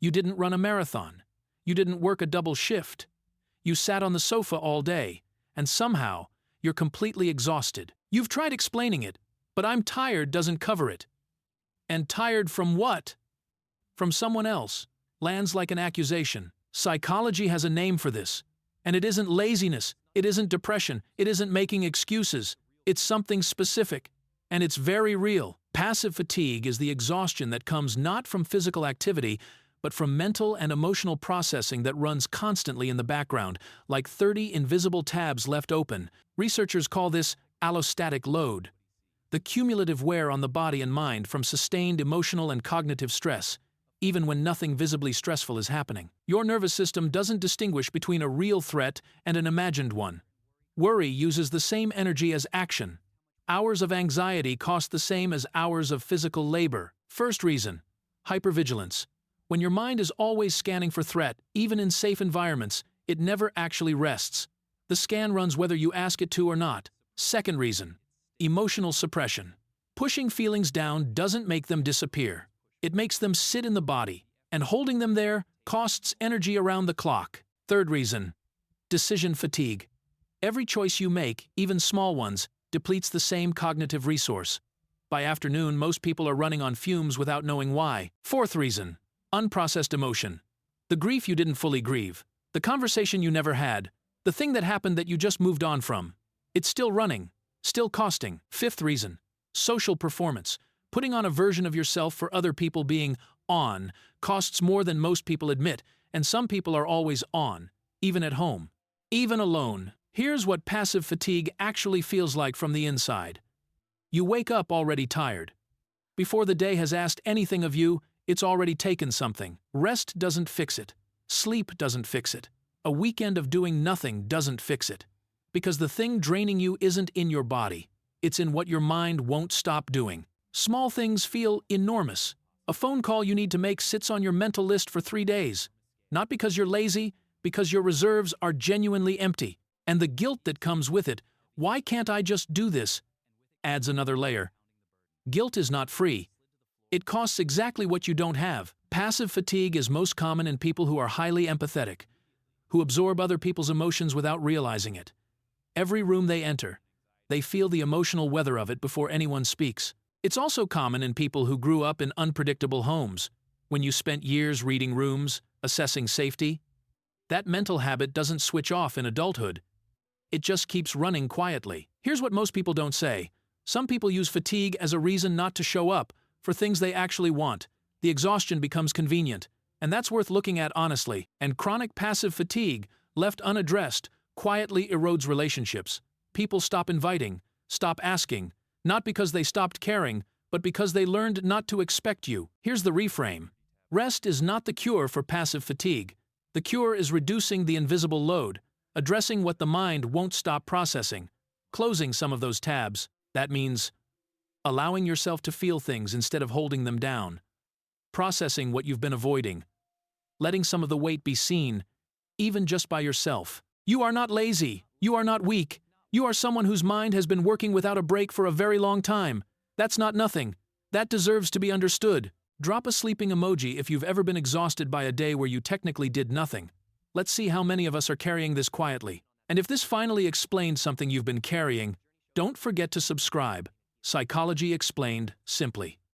You didn't run a marathon. You didn't work a double shift. You sat on the sofa all day, and somehow, you're completely exhausted. You've tried explaining it, but "I'm tired" doesn't cover it. And tired from what? From someone else. Lands like an accusation. Psychology has a name for this. And it isn't laziness, it isn't depression, it isn't making excuses. It's something specific. And it's very real. Passive fatigue is the exhaustion that comes not from physical activity, but from mental and emotional processing that runs constantly in the background, like 30 invisible tabs left open. Researchers call this allostatic load. The cumulative wear on the body and mind from sustained emotional and cognitive stress, even when nothing visibly stressful is happening. Your nervous system doesn't distinguish between a real threat and an imagined one. Worry uses the same energy as action. Hours of anxiety cost the same as hours of physical labor. First reason, hypervigilance. When your mind is always scanning for threat, even in safe environments, it never actually rests. The scan runs whether you ask it to or not. Second reason, emotional suppression. Pushing feelings down doesn't make them disappear. It makes them sit in the body, and holding them there costs energy around the clock. Third reason, decision fatigue. Every choice you make, even small ones, depletes the same cognitive resource. By afternoon, most people are running on fumes without knowing why. Fourth reason, unprocessed emotion. The grief you didn't fully grieve. The conversation you never had. The thing that happened that you just moved on from. It's still running. Still costing. Fifth reason, social performance. Putting on a version of yourself for other people being on costs more than most people admit, and some people are always on, even at home, even alone. Here's what passive fatigue actually feels like from the inside. You wake up already tired. Before the day has asked anything of you, it's already taken something. Rest doesn't fix it. Sleep doesn't fix it. A weekend of doing nothing doesn't fix it. Because the thing draining you isn't in your body. It's in what your mind won't stop doing. Small things feel enormous. A phone call you need to make sits on your mental list for 3 days. Not because you're lazy, because your reserves are genuinely empty. And the guilt that comes with it, "Why can't I just do this?" adds another layer. Guilt is not free. It costs exactly what you don't have. Passive fatigue is most common in people who are highly empathetic, who absorb other people's emotions without realizing it. Every room they enter, they feel the emotional weather of it before anyone speaks. It's also common in people who grew up in unpredictable homes, when you spent years reading rooms, assessing safety. That mental habit doesn't switch off in adulthood. It just keeps running quietly. Here's what most people don't say. Some people use fatigue as a reason not to show up for things they actually want. The exhaustion becomes convenient, and that's worth looking at honestly. And chronic passive fatigue, left unaddressed, quietly erodes relationships. People stop inviting, stop asking, not because they stopped caring, but because they learned not to expect you. Here's the reframe. Rest is not the cure for passive fatigue. The cure is reducing the invisible load, addressing what the mind won't stop processing, closing some of those tabs. That means allowing yourself to feel things instead of holding them down, processing what you've been avoiding, letting some of the weight be seen, even just by yourself. You are not lazy. You are not weak. You are someone whose mind has been working without a break for a very long time. That's not nothing. That deserves to be understood. Drop a sleeping emoji if you've ever been exhausted by a day where you technically did nothing. Let's see how many of us are carrying this quietly. And if this finally explained something you've been carrying, don't forget to subscribe. Psychology Explained, simply.